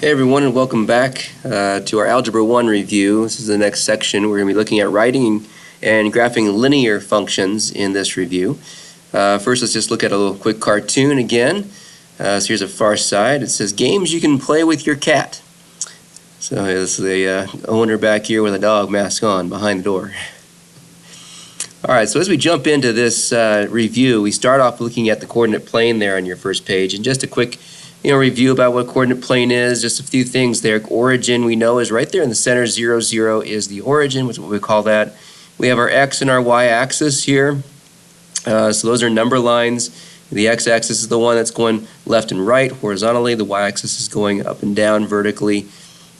Hey everyone, and welcome back to our Algebra 1 review. This is the next section. We're going to be looking at writing and graphing linear functions in this review. First, let's just look at a little quick cartoon again. So here's a far side. It says, games you can play with your cat. So this is the owner back here with a dog mask on behind the door. Alright, so as we jump into this review, we start off looking at the coordinate plane there on your first page. And just a quick review about what coordinate plane is, just a few things there. Origin, we know, is right there in the center. 0, 0 is the origin, which is what we call that. We have our x and our y-axis here. So those are number lines. The x-axis is the one that's going left and right horizontally. The y-axis is going up and down vertically.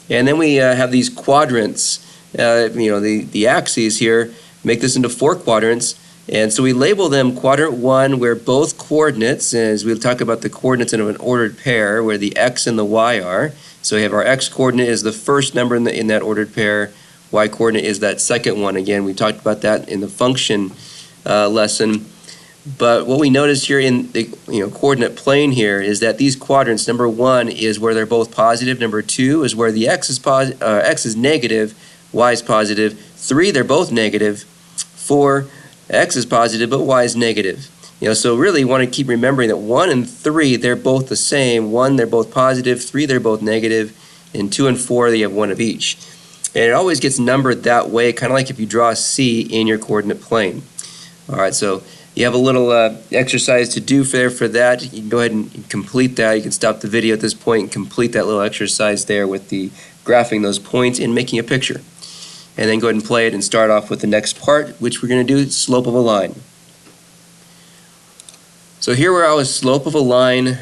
And then we have these quadrants. The axes here make this into 4 quadrants. And so we label them quadrant 1, where both coordinates, as we'll talk about the coordinates of an ordered pair, where the x and the y are. So we have our x coordinate is the first number in that ordered pair. Y coordinate is that second one. Again, we talked about that in the function lesson. But what we notice here in the coordinate plane here is that these quadrants, number 1 is where they're both positive. Number 2 is where the x is negative, y is positive. 3, they're both negative. 4, x is positive, but y is negative. So really you want to keep remembering that 1 and 3, they're both the same. 1, they're both positive. 3, they're both negative. And 2 and 4, they have 1 of each. And it always gets numbered that way, kind of like if you draw a C in your coordinate plane. Alright, so you have a little exercise to do for that. You can go ahead and complete that. You can stop the video at this point and complete that little exercise there with the graphing those points and making a picture. And then go ahead and play it and start off with the next part, which we're going to do slope of a line. So here we're at with slope of a line.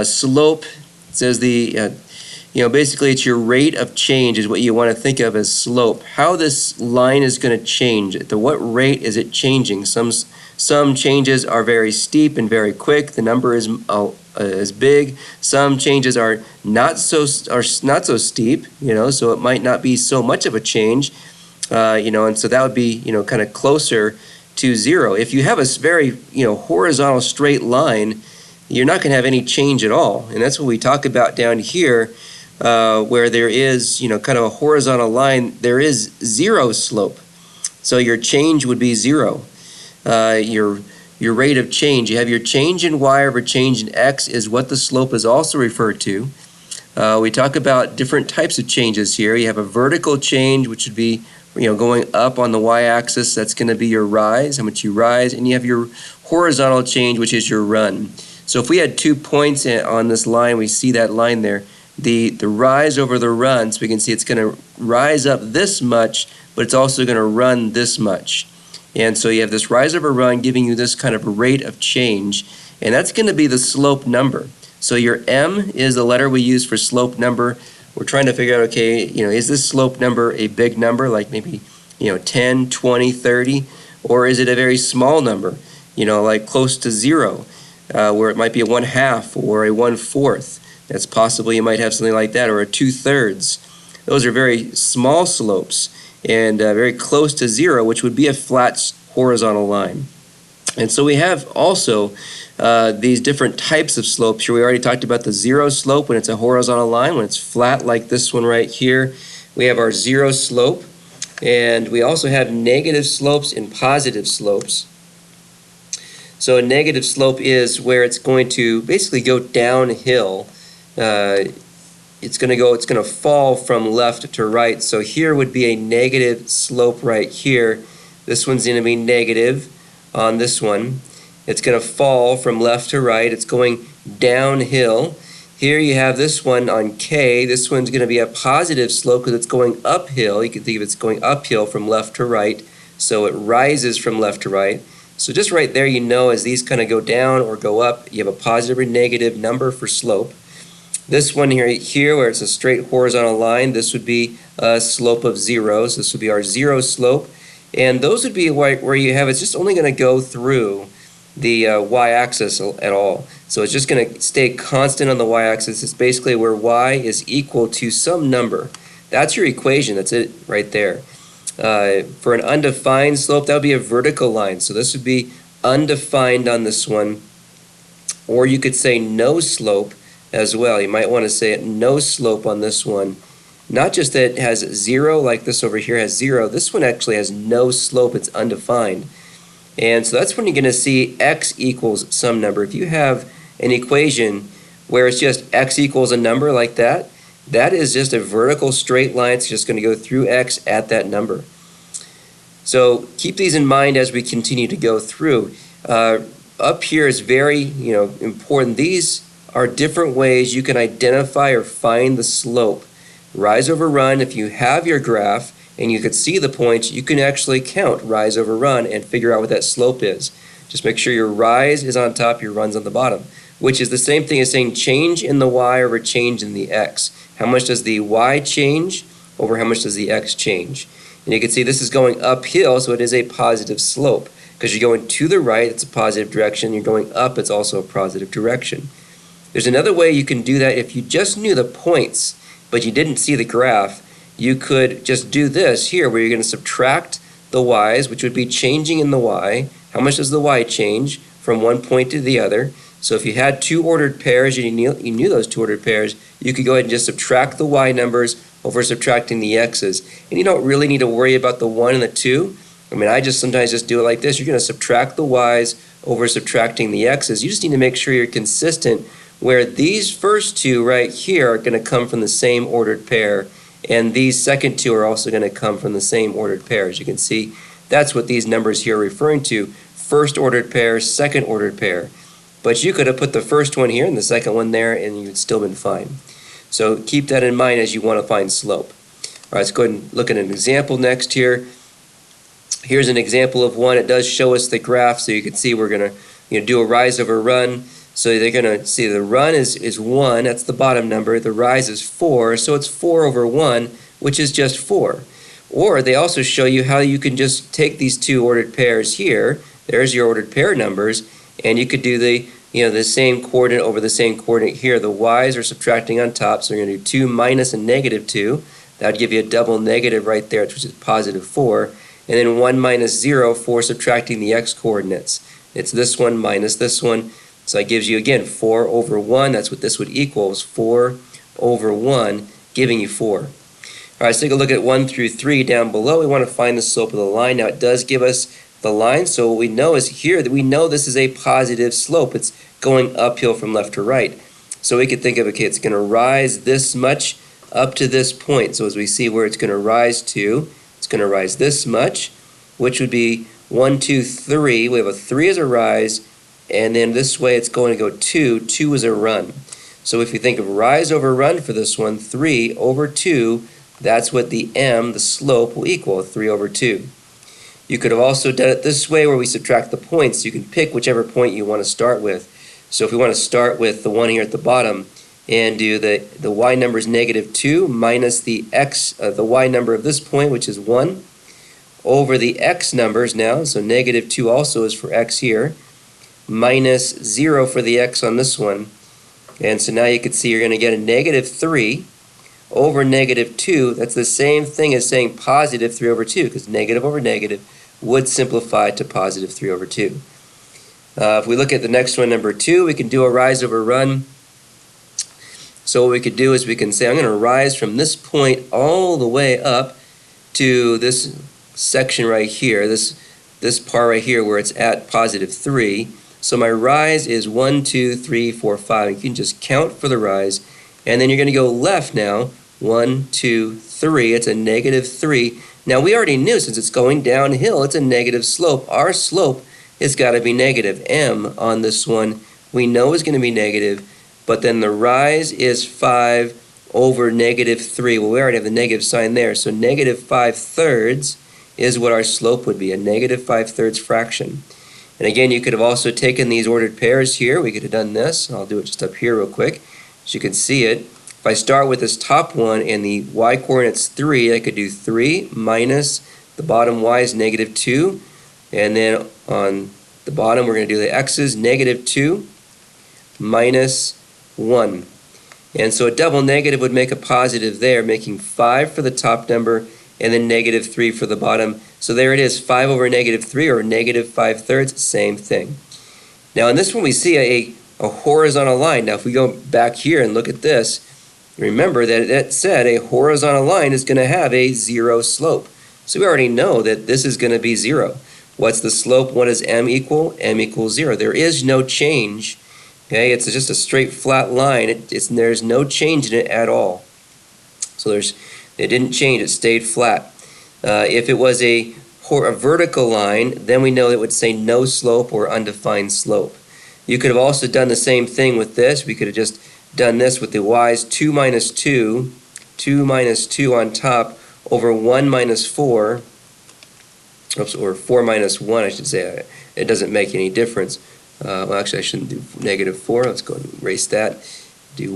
Slope says basically it's your rate of change is what you want to think of as slope. How this line is going to change. At what rate is it changing? Some changes are very steep and very quick. The number is big. Some changes are not so steep, so it might not be so much of a change, and so that would be kind of closer to 0. If you have a very horizontal straight line, you're not going to have any change at all, and that's what we talk about down here, where there is kind of a horizontal line. There is 0 slope, so your change would be 0. Your rate of change. You have your change in y over change in x is what the slope is also referred to. We talk about different types of changes here. You have a vertical change, which would be going up on the y-axis. That's going to be your rise, how much you rise. And you have your horizontal change, which is your run. So if we had 2 points on this line, we see that line there. The rise over the run, so we can see it's going to rise up this much, but it's also going to run this much. And so you have this rise over run giving you this kind of rate of change, and that's going to be the slope number. So your m is the letter we use for slope number. We're trying to figure out, okay, is this slope number a big number, like maybe 10, 20, 30, or is it a very small number, like close to 0, where it might be a 1/2 or a 1/4. That's possible. You might have something like that, or a 2/3. Those are very small slopes and very close to 0, which would be a flat horizontal line. And so we have also these different types of slopes here. We already talked about the 0 slope when it's a horizontal line, when it's flat like this one right here. We have our 0 slope, and we also have negative slopes and positive slopes. So a negative slope is where it's going to basically go downhill. It's going to fall from left to right. So here would be a negative slope right here. This one's going to be negative on this one. It's going to fall from left to right. It's going downhill. Here you have this one on K. This one's going to be a positive slope because it's going uphill. You can think of it's going uphill from left to right. So it rises from left to right. So just right there, as these kind of go down or go up, you have a positive or negative number for slope. This one here where it's a straight horizontal line, this would be a slope of 0. So this would be our 0 slope. And those would be where you have it's just only going to go through the y-axis at all. So it's just going to stay constant on the y-axis. It's basically where y is equal to some number. That's your equation. That's it right there. For an undefined slope, that would be a vertical line. So this would be undefined on this one. Or you could say no slope, as well. You might want to say no slope on this one. Not just that it has 0, like this over here has 0. This one actually has no slope. It's undefined. And so that's when you're going to see x equals some number. If you have an equation where it's just x equals a number like that, that is just a vertical straight line. It's just going to go through x at that number. So keep these in mind as we continue to go through. Up here is very important. These are different ways you can identify or find the slope. Rise over run, if you have your graph and you could see the points, you can actually count rise over run and figure out what that slope is. Just make sure your rise is on top, your run's on the bottom, which is the same thing as saying change in the y over change in the x. How much does the y change over how much does the x change? And you can see this is going uphill, so it is a positive slope. Because you're going to the right, it's a positive direction. You're going up, it's also a positive direction. There's another way you can do that. If you just knew the points, but you didn't see the graph, you could just do this here, where you're going to subtract the y's, which would be changing in the y. How much does the y change from one point to the other? So if you had two ordered pairs, and you knew those two ordered pairs, you could go ahead and just subtract the y numbers over subtracting the x's. And you don't really need to worry about the 1 and the 2. I mean, I just sometimes just do it like this. You're going to subtract the y's over subtracting the x's. You just need to make sure you're consistent where these first two right here are going to come from the same ordered pair, and these second two are also going to come from the same ordered pair. As you can see, that's what these numbers here are referring to. First ordered pair, second ordered pair. But you could have put the first one here and the second one there, and you'd still been fine. So keep that in mind as you want to find slope. All right, let's go ahead and look at an example next here. Here's an example of one. It does show us the graph, so you can see we're going to do a rise over run. So they're going to see the run is 1, that's the bottom number. The rise is 4, so it's 4 over 1, which is just 4. Or they also show you how you can just take these two ordered pairs here. There's your ordered pair numbers, and you could do the same coordinate over the same coordinate here. The y's are subtracting on top, so you're going to do 2 minus a negative 2. That would give you a double negative right there, which is positive 4. And then 1 minus 0 for subtracting the x coordinates. It's this one minus this one. So that gives you, again, 4 over 1. That's what this would equal, is 4 over 1, giving you 4. All right, let's take a look at 1 through 3 down below. We want to find the slope of the line. Now, it does give us the line, so what we know is here that we know this is a positive slope. It's going uphill from left to right. So we could think of, okay, it's going to rise this much up to this point. So as we see where it's going to rise to, it's going to rise this much, which would be 1, 2, 3. We have a 3 as a rise, and then this way it's going to go 2. 2 is a run. So if you think of rise over run for this one, 3 over 2, that's what the m, the slope, will equal, 3 over 2. You could have also done it this way where we subtract the points. You can pick whichever point you want to start with. So if we want to start with the one here at the bottom and do the y number is negative 2 minus the x, the y number of this point, which is 1, over the x numbers now, so negative 2 also is for x here, minus 0 for the x on this one. And so now you can see you're going to get a negative 3 over negative 2. That's the same thing as saying positive 3 over 2, because negative over negative would simplify to positive 3 over 2. If we look at the next one, number 2, we can do a rise over run. So what we could do is we can say I'm going to rise from this point all the way up to this section right here, this part right here where it's at positive 3. So my rise is 1, 2, 3, 4, 5. You can just count for the rise. And then you're going to go left now. 1, 2, 3. It's a negative 3. Now we already knew since it's going downhill, it's a negative slope. Our slope has got to be negative. M on this one we know is going to be negative. But then the rise is 5 over negative 3. Well, we already have the negative sign there. So negative 5/3 is what our slope would be, a negative 5/3 fraction. And again, you could have also taken these ordered pairs here. We could have done this. I'll do it just up here real quick so you can see it. If I start with this top one and the y coordinate's 3, I could do 3 minus the bottom y is negative 2. And then on the bottom, we're going to do the x's, negative 2 minus 1. And so a double negative would make a positive there, making 5 for the top number and then negative 3 for the bottom. So there it is, 5 over negative 3, or negative 5/3, same thing. Now in this one we see a a horizontal line. Now if we go back here and look at this, remember that it said a horizontal line is going to have a 0 slope. So we already know that this is going to be 0. What's the slope? What does m equal? M equals 0. There is no change. Okay, it's just a straight flat line. There's no change in it at all. So it didn't change. It stayed flat. If it was a vertical line, then we know it would say no slope or undefined slope. You could have also done the same thing with this. We could have just done this with the y's 2 minus 2, 2 minus 2 on top over 1 minus 4, oops, or 4 minus 1, I should say. It doesn't make any difference. Well, actually, I shouldn't do negative 4. Let's go and erase that. Do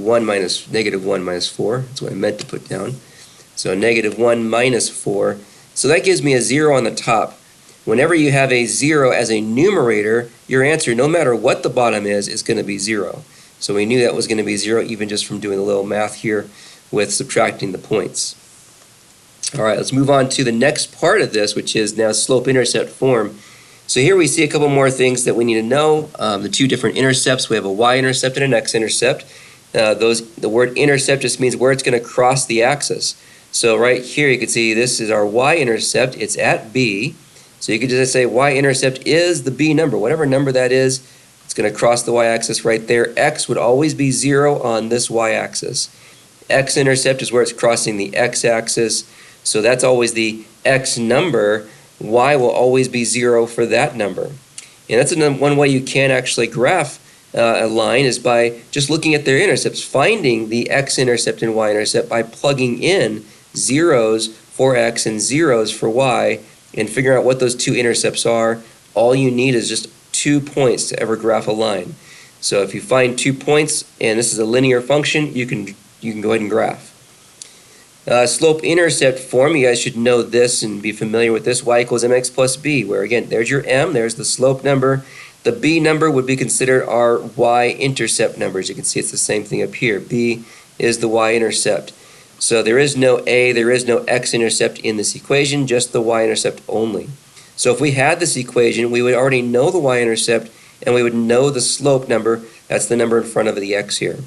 negative 1 minus 4. That's what I meant to put down. So negative 1 minus 4. So that gives me a 0 on the top. Whenever you have a 0 as a numerator, your answer, no matter what the bottom is going to be 0. So we knew that was going to be 0 even just from doing a little math here with subtracting the points. All right, let's move on to the next part of this, which is now slope-intercept form. So here we see a couple more things that we need to know. The two different intercepts. We have a y-intercept and an x-intercept. The word intercept just means where it's going to cross the axis. So right here you can see this is our y-intercept. It's at B. So you could just say y-intercept is the B number. Whatever number that is, it's going to cross the y-axis right there. X would always be 0 on this y-axis. X-intercept is where it's crossing the x-axis. So that's always the x number. Y will always be 0 for that number. And that's one way you can actually graph a line is by just looking at their intercepts, finding the x-intercept and y-intercept by plugging in zeros for x and zeros for y and figuring out what those two intercepts are. All you need is just 2 points to ever graph a line. So if you find 2 points and this is a linear function, you can go ahead and graph. Slope-intercept form, you guys should know this and be familiar with this. Y equals mx plus b, where again, there's your m, there's the slope number. The b number would be considered our y-intercept numbers. You can see it's the same thing up here. B is the y-intercept. So there is no a, there is no x-intercept in this equation, just the y-intercept only. So if we had this equation, we would already know the y-intercept and we would know the slope number. That's the number in front of the x here.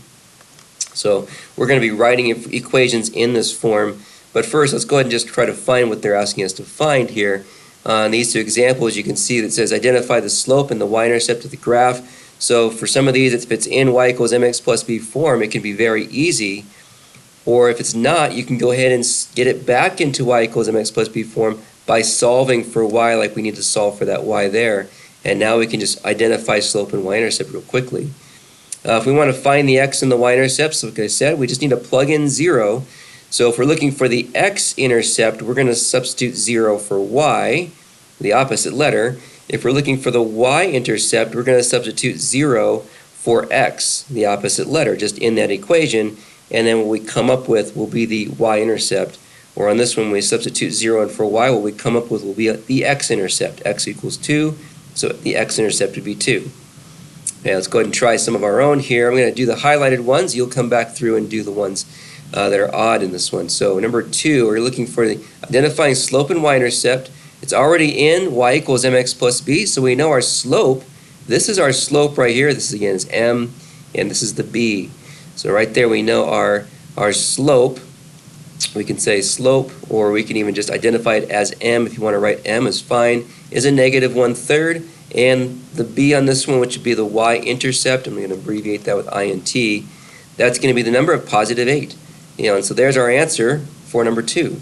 So we're going to be writing equations in this form. But first, let's go ahead and just try to find what they're asking us to find here. On these two examples, you can see that it says identify the slope and the y-intercept of the graph. So for some of these, if it's in y equals mx plus b form, it can be very easy. Or if it's not, you can go ahead and get it back into y equals mx plus b form by solving for y like we need to solve for that y there. And now we can just identify slope and y-intercept real quickly. If we want to find the x and the y-intercepts, like I said, we just need to plug in 0. So if we're looking for the x-intercept, we're going to substitute 0 for y, the opposite letter. If we're looking for the y-intercept, we're going to substitute 0 for x, the opposite letter, just in that equation. And then what we come up with will be the y-intercept. Or on this one, we substitute 0 in for y, what we come up with will be the x-intercept. X equals 2, so the x-intercept would be 2. Okay, let's go ahead and try some of our own here. I'm going to do the highlighted ones. You'll come back through and do the ones that are odd in this one. So number 2, we're looking for the identifying slope and y-intercept. It's already in y equals mx plus b, so we know our slope. This is our slope right here. This again is m, and this is the b. So right there we know our slope. We can say slope, or we can even just identify it as m. If you want to write m is fine, is a negative 1/3. And the b on this one, which would be the y-intercept, I'm going to abbreviate that with int, that's going to be the number of positive 8. And so there's our answer for number 2.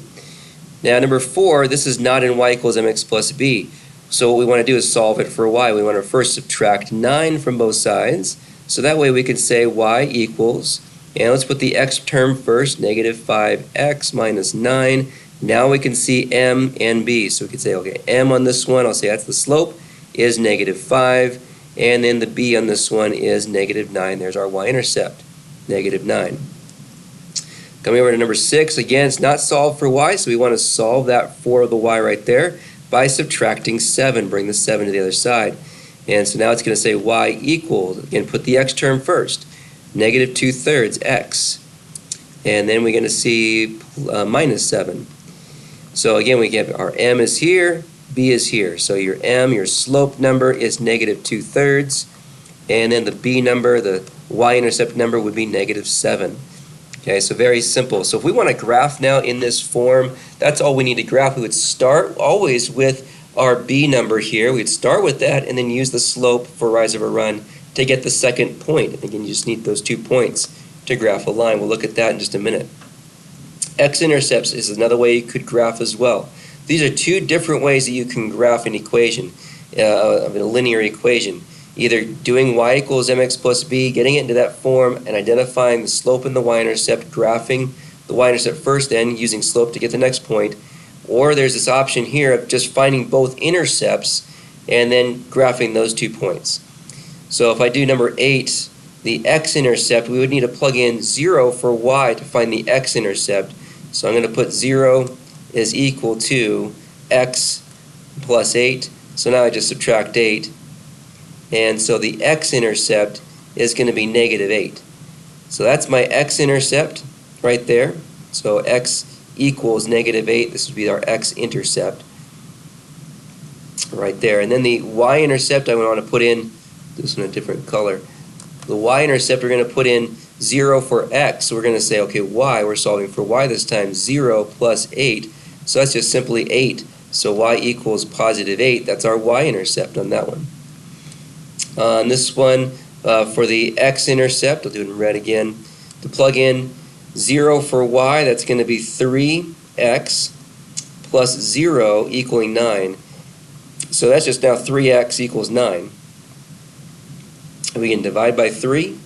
Now number 4, this is not in y equals mx plus b. So what we want to do is solve it for y. We want to first subtract 9 from both sides. So that way we could say y equals, and let's put the x term first, negative 5x minus 9. Now we can see m and b. So we could say, okay, m on this one, I'll say that's the slope, is negative 5, and then the b on this one is negative 9. There's our y-intercept, negative 9. Coming over to number 6, again, it's not solved for y, so we want to solve that for the y right there by subtracting 7. Bring the 7 to the other side. And so now it's going to say y equals, again, put the x term first, negative 2/3 x. And then we're going to see minus 7. So again, we get our m is here, b is here. So your m, your slope number, is negative 2/3. and then the b number, the y-intercept number, would be -7. Okay, so very simple. So if we want to graph now in this form, that's all we need to graph. We would start always with our b number here. We'd start with that and then use the slope for rise over run to get the second point. And again, you just need those 2 points to graph a line. We'll look at that in just a minute. X-intercepts is another way you could graph as well. These are 2 different ways that you can graph an equation, of a linear equation. Either doing y equals mx plus b, getting it into that form, and identifying the slope and the y-intercept, graphing the y-intercept first, then using slope to get the next point. Or there's this option here of just finding both intercepts and then graphing those 2 points. So if I do number 8, the x-intercept, we would need to plug in 0 for y to find the x-intercept. So I'm going to put 0 is equal to x plus 8. So now I just subtract 8. And so the x-intercept is going to be -8. So that's my x-intercept right there. So x equals -8. This would be our x-intercept right there. And then the y-intercept, I want to put in this one a different color. The y-intercept, we're going to put in 0 for x. So we're going to say, okay, y, we're solving for y this time, 0 plus 8. So that's just simply 8. So y equals +8. That's our y-intercept on that one. On this one, for the x-intercept, I'll do it in red again. To plug in 0 for y, that's going to be 3x plus 0 equaling 9. So that's just now 3x equals 9. We can divide by 3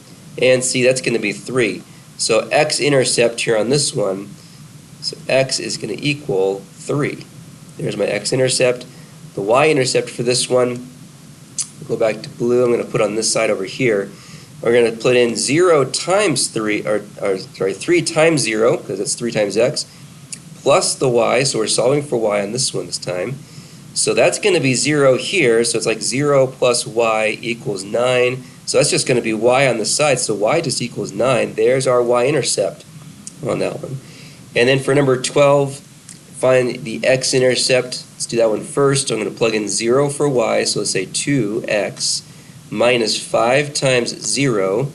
and see that's going to be 3. So x-intercept here on this one, so x is going to equal 3. There's my x-intercept. The y-intercept for this one, go back to blue, I'm going to put on this side over here. We're going to put in 0 times 3, sorry, 3 times 0, because it's 3 times x, plus the y, so we're solving for y on this one this time. So that's going to be 0 here, so it's like 0 plus y equals 9. So that's just going to be y on the side, so y just equals 9. There's our y-intercept on that one. And then for number 12, find the x-intercept. Let's do that one first. I'm going to plug in 0 for y, so let's say 2x minus 5 times 0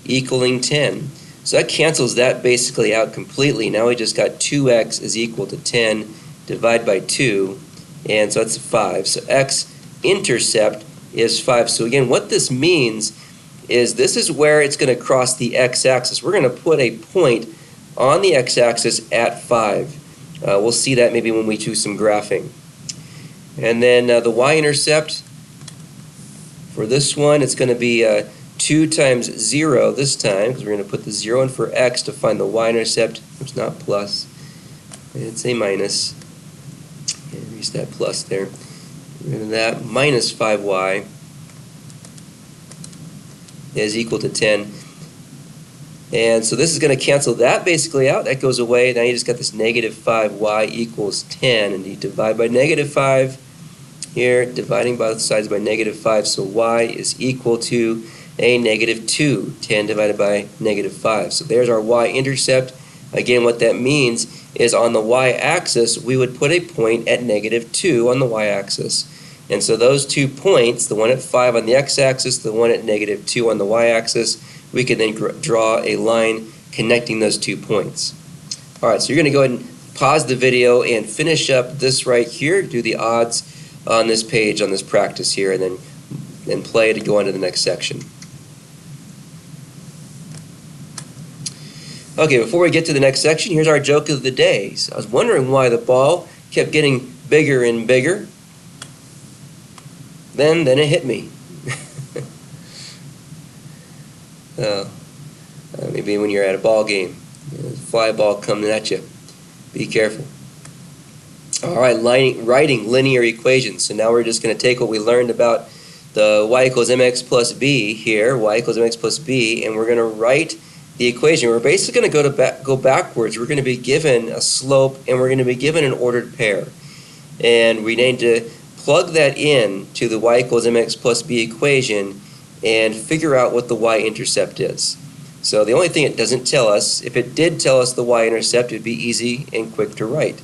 equaling 10. So that cancels that basically out completely. Now we just got 2x is equal to 10, divide by 2, and so that's 5. So x-intercept is 5. So again, what this means is this is where it's going to cross the x-axis. We're going to put a point on the x-axis at 5. We'll see that maybe when we choose some graphing. And then the y-intercept, for this one, it's going to be 2 times 0 this time, because we're going to put the 0 in for x to find the y-intercept. It's not plus, it's a minus. And erase that plus there. And that minus 5y is equal to 10. And so this is going to cancel that basically out. That goes away. Now you just got this -5y equals 10. And you divide by -5 here, dividing both sides by -5. So y is equal to a -2. 10 divided by -5. So there's our y-intercept. Again, what that means is on the y-axis, we would put a point at -2 on the y-axis. And so those 2 points, the one at 5 on the x-axis, the one at -2 on the y-axis, we can then draw a line connecting those 2 points. All right, so you're going to go ahead and pause the video and finish up this right here, do the odds on this page, on this practice here, and then play to go on to the next section. Okay, before we get to the next section, here's our joke of the day. So I was wondering why the ball kept getting bigger and bigger. Then it hit me. Maybe when you're at a ball game, fly ball coming at you. Be careful. All right, writing linear equations. So now we're just going to take what we learned about the y equals mx plus b here, y equals mx plus b, and we're going to write the equation. We're basically going to go backwards. We're going to be given a slope, and we're going to be given an ordered pair. And we need to plug that in to the y equals mx plus b equation and figure out what the y-intercept is. So the only thing it doesn't tell us, if it did tell us the y-intercept, it would be easy and quick to write.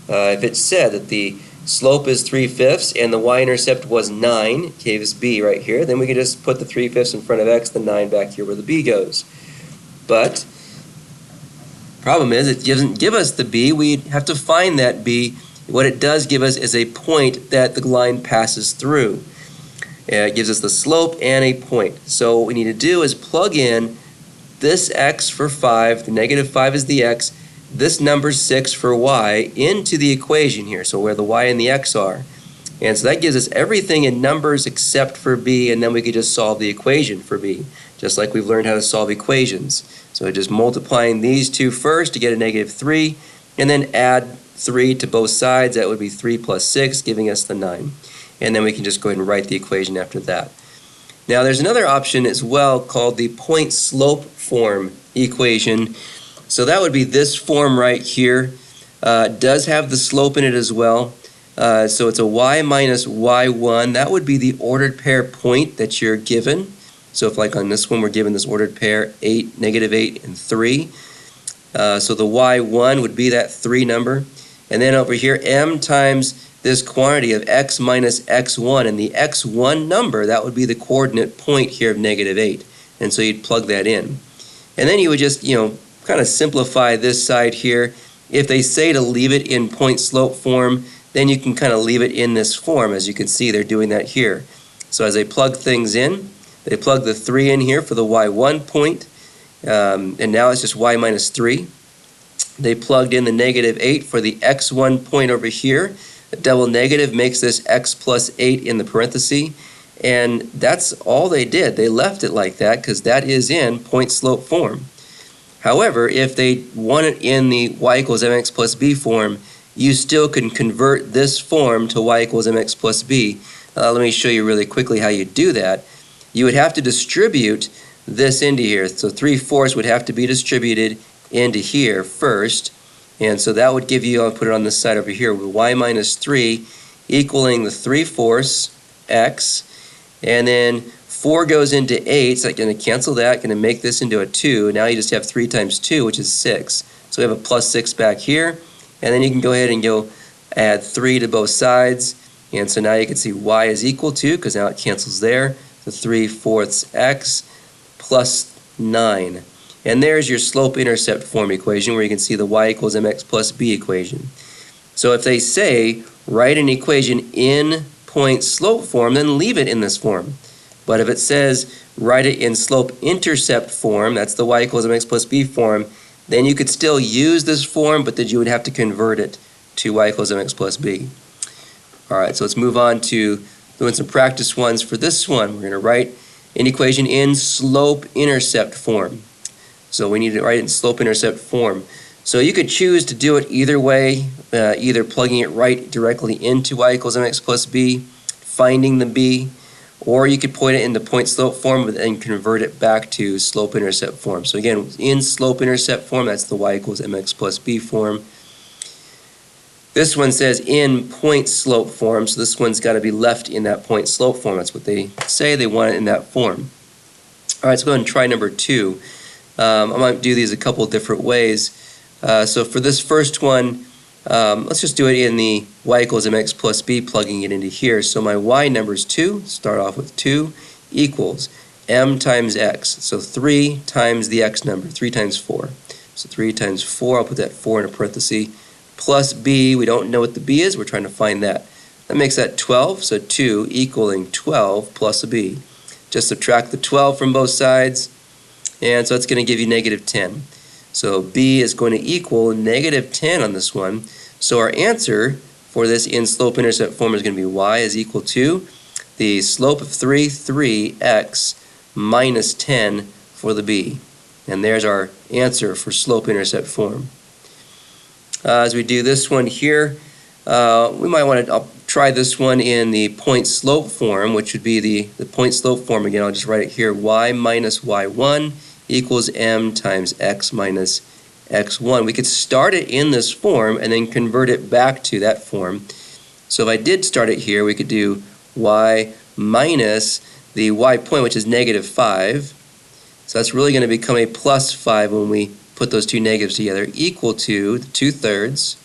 If it said that the slope is 3/5, and the y-intercept was 9, gave us b right here. Then we can just put the 3/5 in front of x, the 9 back here where the b goes. But problem is, it doesn't give us the b. We have to find that b. What it does give us is a point that the line passes through. It gives us the slope and a point. So what we need to do is plug in this x for 5, the -5 is the x, this number 6 for y into the equation here, so where the y and the x are. And so that gives us everything in numbers except for b, and then we could just solve the equation for b, just like we've learned how to solve equations. So just multiplying these two first to get a -3, and then add 3 to both sides. That would be 3 plus 6, giving us the 9. And then we can just go ahead and write the equation after that. Now there's another option as well called the point-slope form equation. So that would be this form right here. It does have the slope in it as well. So it's a y minus y1. That would be the ordered pair point that you're given. So if like on this one we're given this ordered pair 8, -8, and 3. So the y1 would be that 3 number. And then over here m times this quantity of x minus x1, and the x1 number, that would be the coordinate point here of -8. And so you'd plug that in. And then you would just, kind of simplify this side here. If they say to leave it in point-slope form, then you can kind of leave it in this form. As you can see, they're doing that here. So as they plug things in, they plug the 3 in here for the y1 point, and now it's just y minus 3. They plugged in the -8 for the x1 point over here. A double negative makes this x plus 8 in the parenthesis, and that's all they did. They left it like that because that is in point-slope form. However, if they want it in the y equals mx plus b form, you still can convert this form to y equals mx plus b. Let me show you really quickly how you do that. You would have to distribute this into here. So 3/4 would have to be distributed into here first. And so that would give you, I'll put it on this side over here, with y minus 3 equaling the 3/4 x. And then 4 goes into 8, so I'm going to cancel that, going to make this into a 2. Now you just have 3 times 2, which is 6. So we have a plus 6 back here. And then you can go ahead and go add 3 to both sides. And so now you can see y is equal to, because now it cancels there, the 3/4 x plus 9. And there's your slope-intercept form equation where you can see the y equals mx plus b equation. So if they say write an equation in point-slope form, then leave it in this form. But if it says write it in slope-intercept form, that's the y equals mx plus b form, then you could still use this form, but then you would have to convert it to y equals mx plus b. Alright, so let's move on to doing some practice ones for this one. We're going to write an equation in slope-intercept form. So we need to write it in slope-intercept form. So you could choose to do it either way, either plugging it right directly into y equals mx plus b, finding the b, or you could put it into point-slope form and convert it back to slope-intercept form. So again, in slope-intercept form, that's the y equals mx plus b form. This one says in point-slope form, so this one's got to be left in that point-slope form. That's what they say. They want it in that form. All right, let's go ahead and try number 2. I might do these a couple different ways. So for this first one, let's just do it in the y equals mx plus b, plugging it into here. So my y number is 2, start off with 2, equals m times x. So 3 times the x number, 3 times 4. So 3 times 4, I'll put that 4 in a parenthesis, plus b, we don't know what the b is, we're trying to find that. That makes that 12, so 2 equaling 12 plus a b. Just subtract the 12 from both sides, and so it's going to give you -10. So b is going to equal -10 on this one. So our answer for this in slope-intercept form is going to be y is equal to the slope of 3x minus 10 for the b. And there's our answer for slope-intercept form. As we do this one here, we might want to try this one in the point-slope form, which would be the point-slope form. Again, I'll just write it here, y minus y1 equals m times x minus x1. We could start it in this form and then convert it back to that form. So if I did start it here, we could do y minus the y point, which is -5. So that's really going to become a plus 5 when we put those two negatives together, equal to the 2/3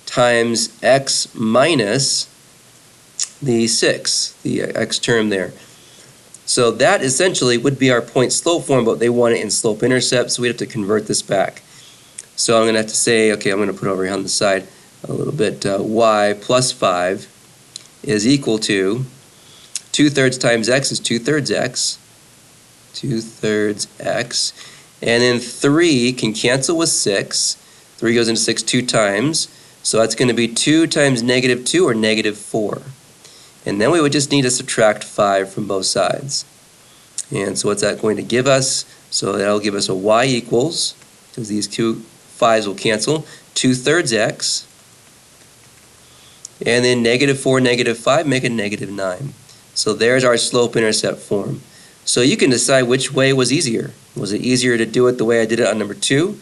times x minus the 6, the x term there. So that essentially would be our point slope form, but they want it in slope intercept, so we'd have to convert this back. So I'm going to have to say, okay, I'm going to put it over here on the side a little bit, y plus 5 is equal to 2/3 times x is 2/3 x, 2/3 x, and then 3 can cancel with 6. 3 goes into 6 2 times, so that's going to be 2 times -2 or -4. And then we would just need to subtract 5 from both sides. And so what's that going to give us? So that'll give us a y equals, because these two 5's will cancel, 2/3 x, and then -4, -5 make it -9. So there's our slope-intercept form. So you can decide which way was easier. Was it easier to do it the way I did it on number 2,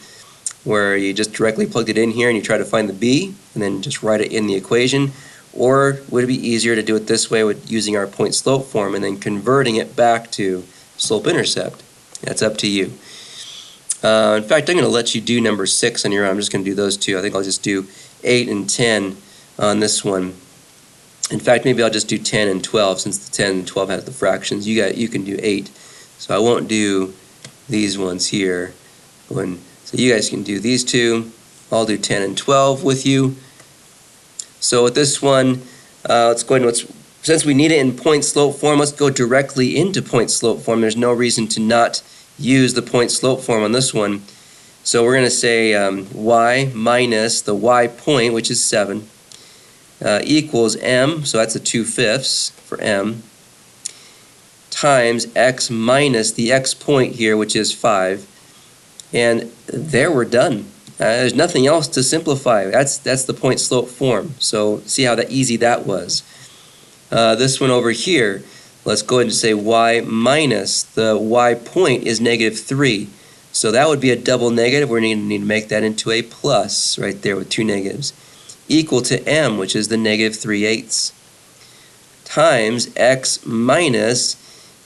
where you just directly plugged it in here and you try to find the b, and then just write it in the equation? Or would it be easier to do it this way with using our point slope form and then converting it back to slope-intercept? That's up to you. In fact, I'm going to let you do number 6 on your own. I'm just going to do those two. I think I'll just do 8 and 10 on this one. In fact, maybe I'll just do 10 and 12 since the 10 and 12 has the fractions. You can do 8. So I won't do these ones here. So you guys can do these two. I'll do 10 and 12 with you. So with this one, let's go ahead and since we need it in point slope form, let's go directly into point slope form. There's no reason to not use the point slope form on this one. So we're going to say y minus the y point, which is 7, equals m, so that's a 2/5 for m, times x minus the x point here, which is 5. And there we're done. There's nothing else to simplify. That's the point slope form. So see how easy that was. This one over here, let's go ahead and say y minus the y point is -3. So that would be a double negative. We're going to need to make that into a plus right there with two negatives. Equal to m, which is the -3/8, times x minus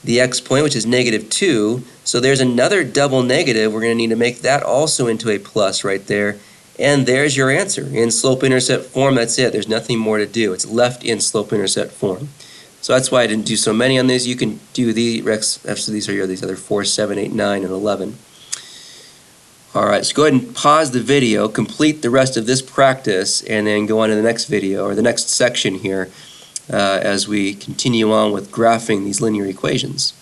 the x point, which is -2. So there's another double negative. We're going to need to make that also into a plus right there. And there's your answer. In slope-intercept form, that's it. There's nothing more to do. It's left in slope-intercept form. So that's why I didn't do so many on these. You can do the rest of these are these other 4, 7, 8, 9, and 11. All right, so go ahead and pause the video, complete the rest of this practice, and then go on to the next video, or the next section here, as we continue on with graphing these linear equations.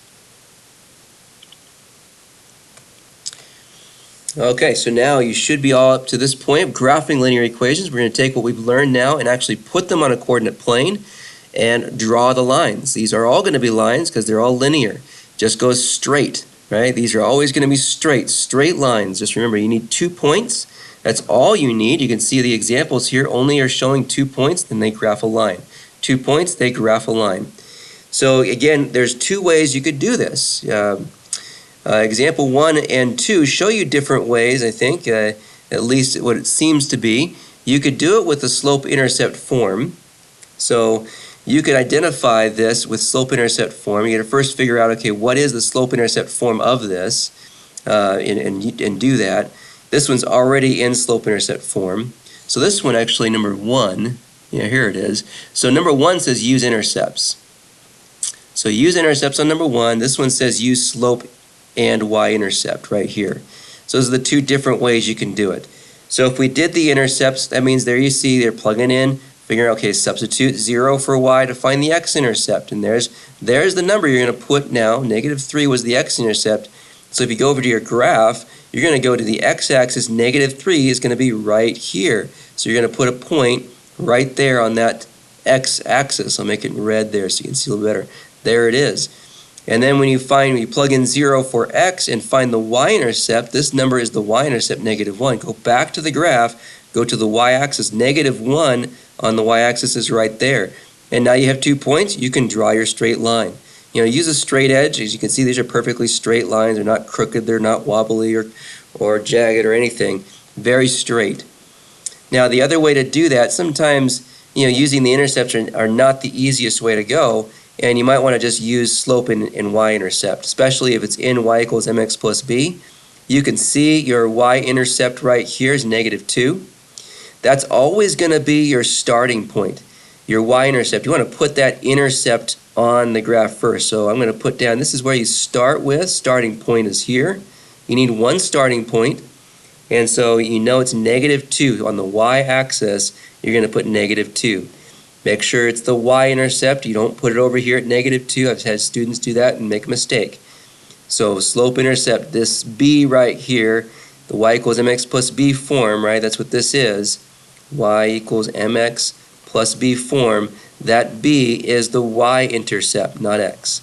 Okay, so now you should be all up to this point of graphing linear equations. We're going to take what we've learned now and actually put them on a coordinate plane and draw the lines. These are all going to be lines because they're all linear. Just goes straight, right? These are always going to be straight lines. Just remember, you need 2 points. That's all you need. You can see the examples here only are showing 2 points, then they graph a line. 2 points, they graph a line. So again, there's 2 ways you could do this. Example 1 and 2 show you different ways, I think, at least what it seems to be. You could do it with the slope-intercept form. So you could identify this with slope-intercept form. You got to first figure out, okay, what is the slope-intercept form of this, and do that. This one's already in slope-intercept form. So this one actually, number 1, yeah, here it is. So number 1 says use intercepts. So use intercepts on number 1. This one says use slope and y-intercept right here. So those are the 2 different ways you can do it. So if we did the intercepts, that means there you see they're plugging in, figuring, okay, substitute 0 for y to find the x-intercept. And there's the number you're going to put now. -3 was the x-intercept. So if you go over to your graph, you're going to go to the x-axis. -3 is going to be right here. So you're going to put a point right there on that x-axis. I'll make it in red there so you can see a little better. There it is. And then when you plug in 0 for x and find the y-intercept, this number is the y-intercept, -1. Go back to the graph, go to the y-axis, -1 on the y-axis is right there. And now you have 2 points, you can draw your straight line. You know, use a straight edge. As you can see, these are perfectly straight lines. They're not crooked, they're not wobbly or jagged or anything. Very straight. Now the other way to do that, sometimes, you know, using the intercepts are not the easiest way to go. And you might want to just use slope and y-intercept, especially if it's in y equals mx plus b. You can see your y-intercept right here is -2. That's always going to be your starting point, your y-intercept. You want to put that intercept on the graph first. So I'm going to put down, this is where you start with. Starting point is here. You need one starting point. And so you know it's -2. On the y-axis, you're going to put -2. Make sure it's the y-intercept. You don't put it over here at -2. I've had students do that and make a mistake. So slope-intercept, this b right here, the y equals mx plus b form, right? That's what this is. Y equals mx plus b form. That b is the y-intercept, not x.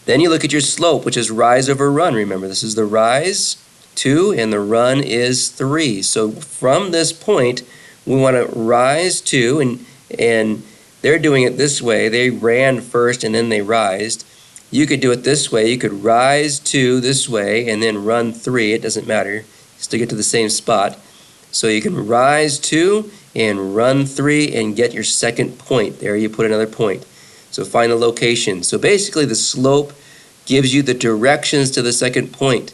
Then you look at your slope, which is rise over run. Remember, this is the rise, 2, and the run is 3. So from this point, we want to rise 2, and they're doing it this way. They ran first and then they rised. You could do it this way. You could rise 2 this way and then run 3. It doesn't matter. You still get to the same spot. So you can rise 2 and run 3 and get your second point. There you put another point. So find the location. So basically the slope gives you the directions to the second point.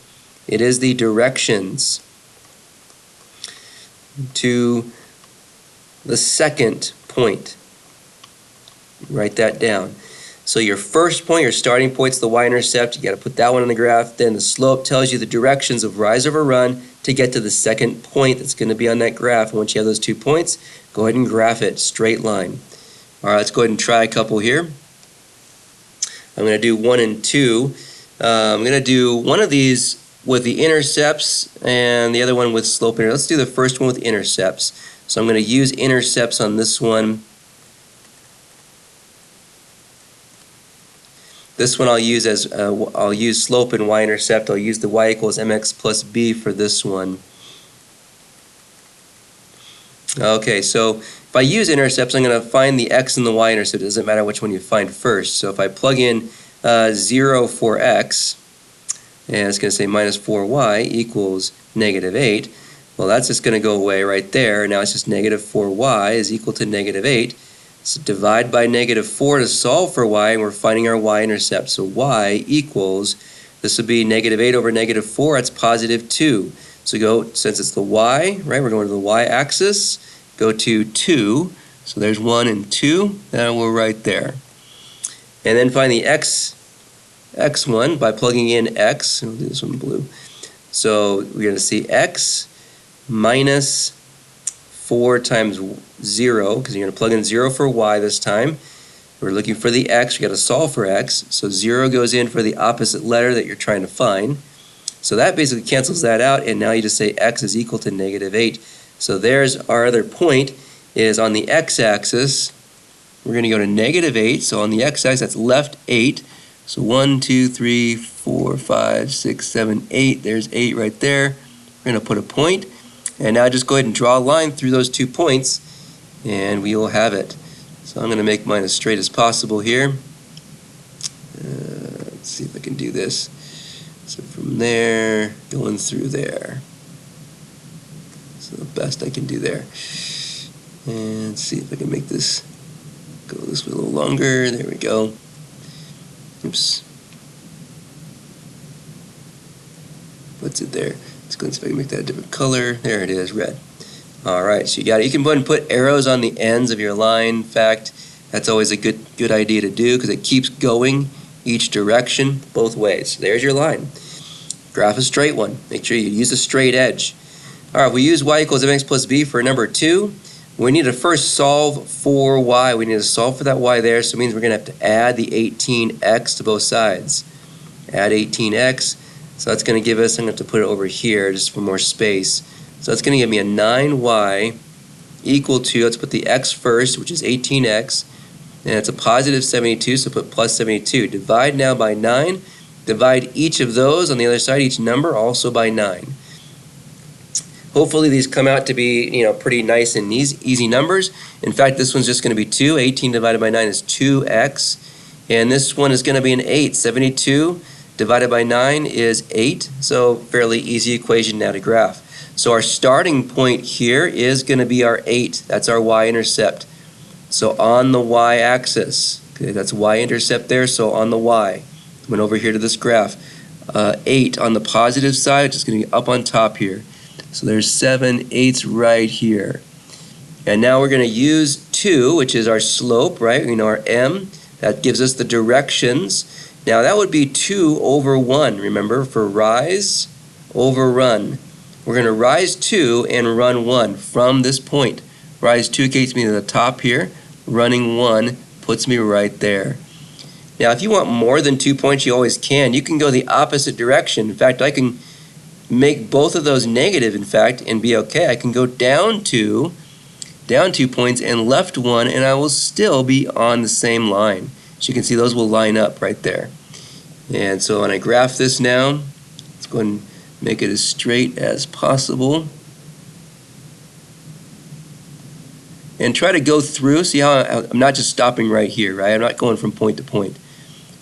It is the directions to the second point. Write that down. So your first point, your starting point, is the y-intercept. You got to put that one in the graph. Then the slope tells you the directions of rise over run to get to the second point that's going to be on that graph. And once you have those 2 points, go ahead and graph it, straight line. All right, let's go ahead and try a couple here. I'm going to do 1 and 2. I'm going to do one of these with the intercepts and the other one with slope. Let's do the first one with intercepts. So I'm going to use intercepts on this one. This one I'll use as I'll use slope and y-intercept. I'll use the y equals mx plus b for this one. Okay, so if I use intercepts, I'm going to find the x and the y-intercept. It doesn't matter which one you find first. So if I plug in 0 for x, and it's going to say minus 4y equals -8. Well, that's just going to go away right there. Now it's just -4y is equal to -8. So divide by -4 to solve for y, and we're finding our y-intercept. So y equals, this would be -8 over -4, that's +2. So go, since it's the y, right, we're going to the y-axis, go to 2. So there's 1 and 2, and we're right there. And then find the x1 by plugging in x, we'll do this one blue. So we're going to see x minus 4 times 0, because you're going to plug in 0 for y this time. We're looking for the x, we got to solve for x. So 0 goes in for the opposite letter that you're trying to find. So that basically cancels that out, and now you just say x is equal to -8. So there's our other point, is on the x-axis. We're going to go to -8, so on the x-axis that's left 8. So 1, 2, 3, 4, 5, 6, 7, 8. There's 8 right there. We're going to put a point. And now just go ahead and draw a line through those 2 points, and we will have it. So I'm going to make mine as straight as possible here. Let's see if I can do this. So from there, going through there. So the best I can do there. And see if I can make this go this way a little longer. There we go. Oops. What's it there? Let's go and see if I can make that a different color. There it is, red. Alright, so you got it. You can go ahead and put arrows on the ends of your line. In fact, that's always a good idea to do because it keeps going each direction both ways. There's your line. Graph a straight one. Make sure you use a straight edge. Alright, we use y equals mx plus b for number 2. We need to first solve for y. We need to solve for that y there, so it means we're going to have to add the 18x to both sides. Add 18x. So that's going to give us, I'm going to have to put it over here just for more space. So that's going to give me a 9y equal to, let's put the x first, which is 18x. And it's a positive 72, so put plus 72. Divide now by 9. Divide each of those on the other side, each number, also by 9. Hopefully these come out to be, pretty nice and easy numbers. In fact, this one's just going to be 2. 18 divided by 9 is 2x. And this one is going to be an 8. 72 divided by 9 is 8. So fairly easy equation now to graph. So our starting point here is going to be our 8. That's our y-intercept. So on the y-axis, okay, that's y-intercept there, so on the y. Went over here to this graph. 8 on the positive side, which is going to be up on top here. So there's 7 8s right here. And now we're going to use 2, which is our slope, right? We know our m. That gives us the directions. Now that would be 2 over 1, remember, for rise over run. We're going to rise 2 and run 1 from this point. Rise 2 gets me to the top here. Running 1 puts me right there. Now if you want more than 2 points, you always can. You can go the opposite direction. In fact, I can make both of those negative, in fact, and be okay. I can go down 2 points and left 1, and I will still be on the same line. As you can see, those will line up right there. And so when I graph this now, let's go and make it as straight as possible. And try to go through. See how I'm not just stopping right here, right? I'm not going from point to point.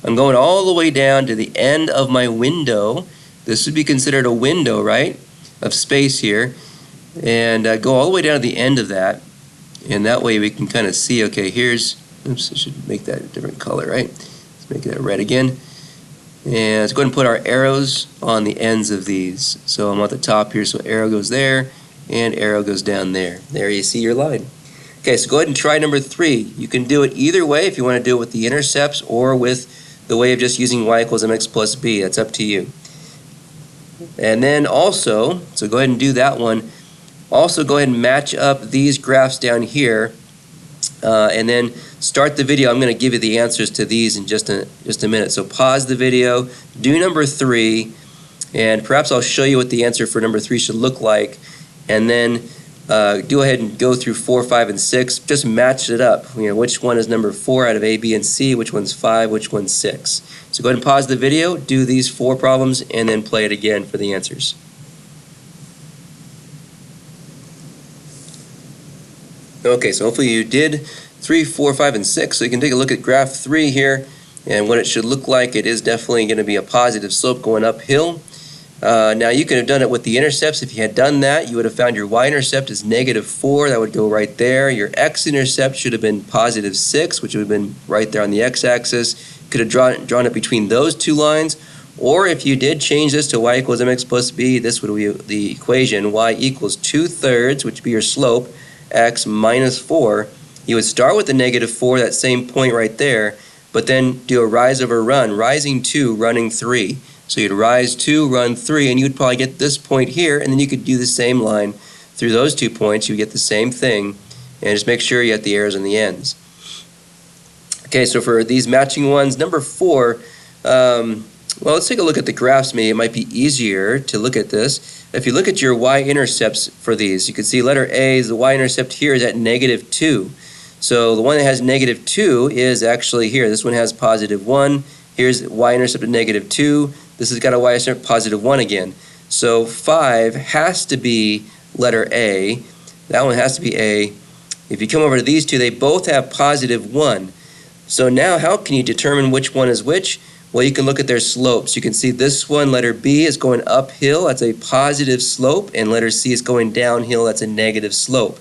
I'm going all the way down to the end of my window. This would be considered a window, right, of space here. And go all the way down to the end of that. And that way we can kind of see, okay, here's, oops, I should make that a different color, right? Let's make that red again. And let's go ahead and put our arrows on the ends of these. So I'm at the top here, so arrow goes there, and arrow goes down there. There you see your line. Okay, so go ahead and try number 3. You can do it either way if you want to do it with the intercepts or with the way of just using y equals mx plus b. That's up to you. And then also, so go ahead and do that one. Also go ahead and match up these graphs down here and then start the video. I'm going to give you the answers to these in just a minute. So pause the video, do number 3, and perhaps I'll show you what the answer for number 3 should look like, and then go ahead and go through 4, 5, and 6. Just match it up. You know, which one is number 4 out of A, B, and C, which one's 5, which one's 6. So go ahead and pause the video, do these 4 problems, and then play it again for the answers. Okay, so hopefully you did 3, 4, 5, and 6. So you can take a look at graph 3 here and what it should look like. It is definitely going to be a positive slope going uphill. Now you could have done it with the intercepts. If you had done that, you would have found your y-intercept is -4. That would go right there. Your x-intercept should have been +6, which would have been right there on the x-axis. Could have drawn it between those 2 lines. Or if you did change this to y equals mx plus b, this would be the equation. Y equals 2/3, which would be your slope, x minus 4. You would start with the -4, that same point right there, but then do a rise over run, rising 2, running 3. So you'd rise 2, run 3, and you'd probably get this point here, and then you could do the same line through those 2 points. You get the same thing, and just make sure you get the arrows on the ends. Okay, so for these matching ones, number 4, well, let's take a look at the graphs. Maybe it might be easier to look at this. If you look at your y-intercepts for these, you can see letter A, the y-intercept here is at -2. So the one that has -2 is actually here. This one has +1. Here's y-intercept at -2. This has got a y-intercept +1 again. So 5 has to be letter A. That one has to be A. If you come over to these 2, they both have +1. So now how can you determine which one is which? Well, you can look at their slopes. You can see this one, letter B, is going uphill. That's a positive slope. And letter C is going downhill. That's a negative slope.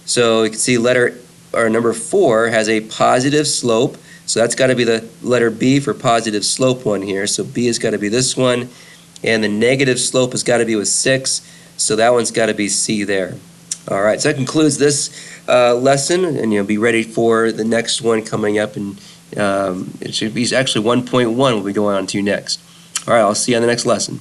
So you can see number 4 has a positive slope. So that's got to be the letter B for positive slope one here. So B has got to be this one. And the negative slope has got to be with 6. So that one's got to be C there. All right, so that concludes this lesson. And you'll be ready for the next one coming up. And it should be actually 1.1 we'll be going on to next. All right, I'll see you on the next lesson.